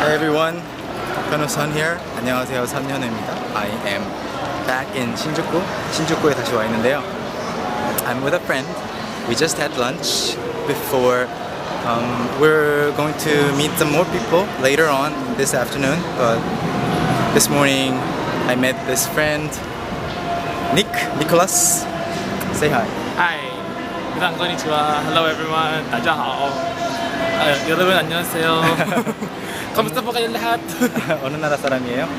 Hi everyone, 변호선 here. 안녕하세요, 선현우입니다. I am back in 신주쿠에 다시 와 있는데요. I'm with a friend. We just had lunch before. We're going to meet some more people later on this afternoon, but this morning I met this friend, Nicholas. Say hi. Hi, konnichiwa. Hello everyone. 大家好. 여러분 안녕하세요. Kamusta po kayong lahat? 어느 나라 사람이에요?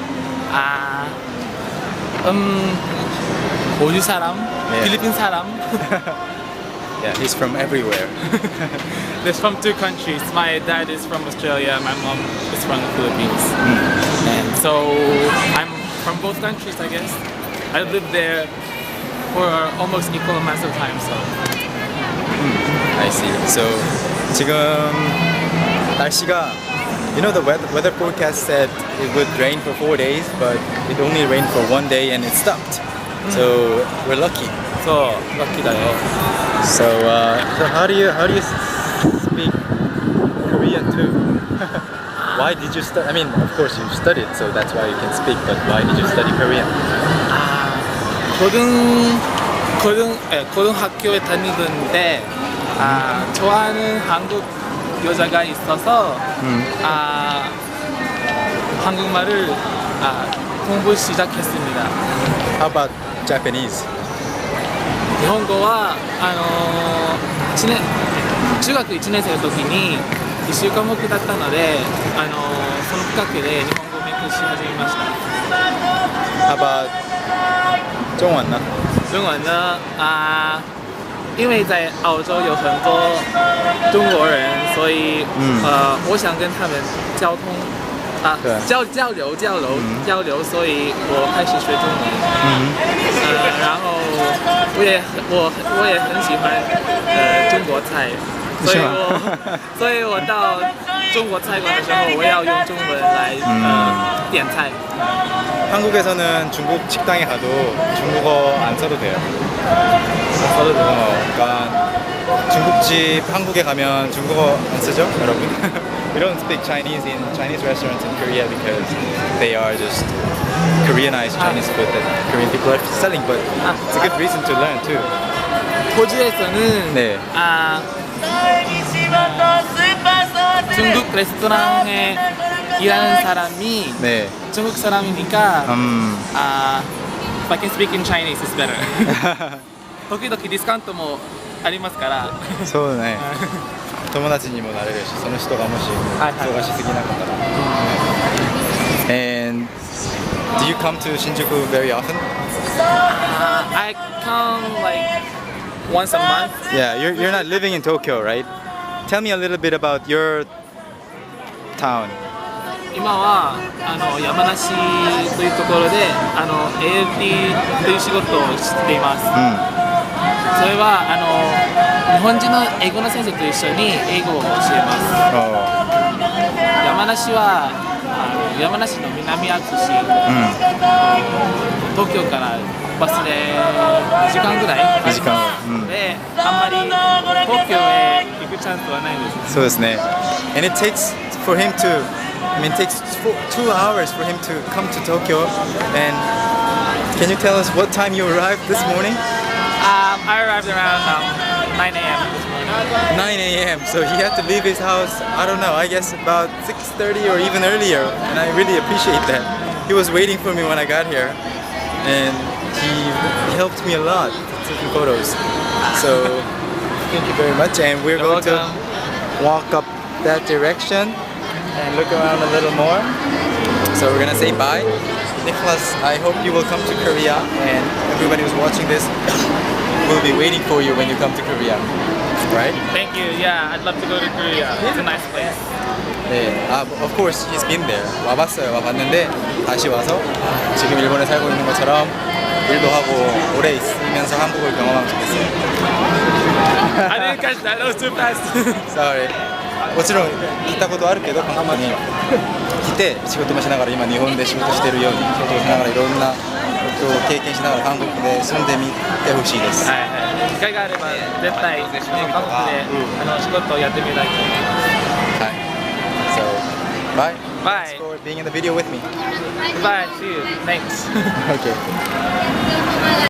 호주 사람, Yeah. 필리핀 사람. Yeah, he's from everywhere. He's from two countries. My dad is from Australia. My mom is from the Philippines. And so I'm from both countries, I guess. I lived there for almost equal amounts of time. So I see. So 지금 날씨가, you know, the weather forecast said it would rain for 4 days, but it only rained for 1 day and it stopped. So we're lucky. so lucky-dayo. So how do you speak Korean too? Why did you study? I mean, of course you studied, so that's why you can speak. But why did you study Korean? 고등학교에 다니는데 좋아하는 한국 여자가 있어서 한국말을 공부 시작했습니다. How about Japanese? 日本語は中学1年生の時に1週科目だったのでその企画で日本語を勉強し始めました。 How about 中文呢？中文呢因为在澳洲有很多中国人，所以我想跟他们交通交流，所以我开始学中文。然后我也很喜欢中国菜，所以我到中国菜馆的时候，我要用中文来点菜。 한국에서는 중국 식당에 가도 중국어 안 써도 돼요. 안 써도 되고, 그러니까 중국집 한국에 가면 중국어 안 쓰죠, 여러분? We don't speak Chinese in Chinese restaurants in Korea because they are just Koreanized Chinese food that Korean people are selling, but it's a good reason to learn too. 호주에서는 네. 중국 레스토랑에 일하는 사람이 네. 중국 사람이니까 if I can speak in Chinese it's better. 時々ディスカウントもありますから。そうね。友達にもなれるし、その人がもし忙しすぎなかったら。And do you come to Shinjuku very often? I come like once a month. Yeah, you're not living in Tokyo, right? Tell me a little bit about your town. 今は山梨というところでALT という仕事をしています。それは日本人の英語の先生と一緒に英語を教えます。山梨は山梨の南アルプス市、東京からバスで2時間ぐらい2時間で、あんまり東京へ行くチャンスはないんです。そうですね。And it takes for him to, I mean, it takes 2 hours for him to come to Tokyo. And can you tell us what time you arrived this morning? I arrived around 9 a.m. this morning. 9 a.m. So he had to leave his house, I don't know, I guess about 6:30 or even earlier. And I really appreciate that. He was waiting for me when I got here. And he helped me a lot to take photos. So thank you very much. And we're going to walk up that direction and look around a little more. So we're gonna say bye. Nicholas, I hope you will come to Korea, and everybody who's watching this will be waiting for you when you come to Korea. Right? Thank you. Yeah, I'd love to go to Korea. It's a nice place. 네, of course he's been there. 와봤는데 다시 와서 지금 일본에 살고 있는 것처럼 일도 하고 오래 있으면서 한국을 경험하면 좋겠어요. I didn't catch that. That was too fast. Sorry. もちろん聞いたことあるけど、韓国に来て仕事もしながら今日本で仕事してるように仕事をしながらいろんなことを経験しながら韓国で住んでみてほしいです。はいはい。機会があれば絶対韓国で仕事をやってみたいと思います。はい。So, bye. Bye. Thanks for being in the video with me. Bye. See you. Thanks. Okay.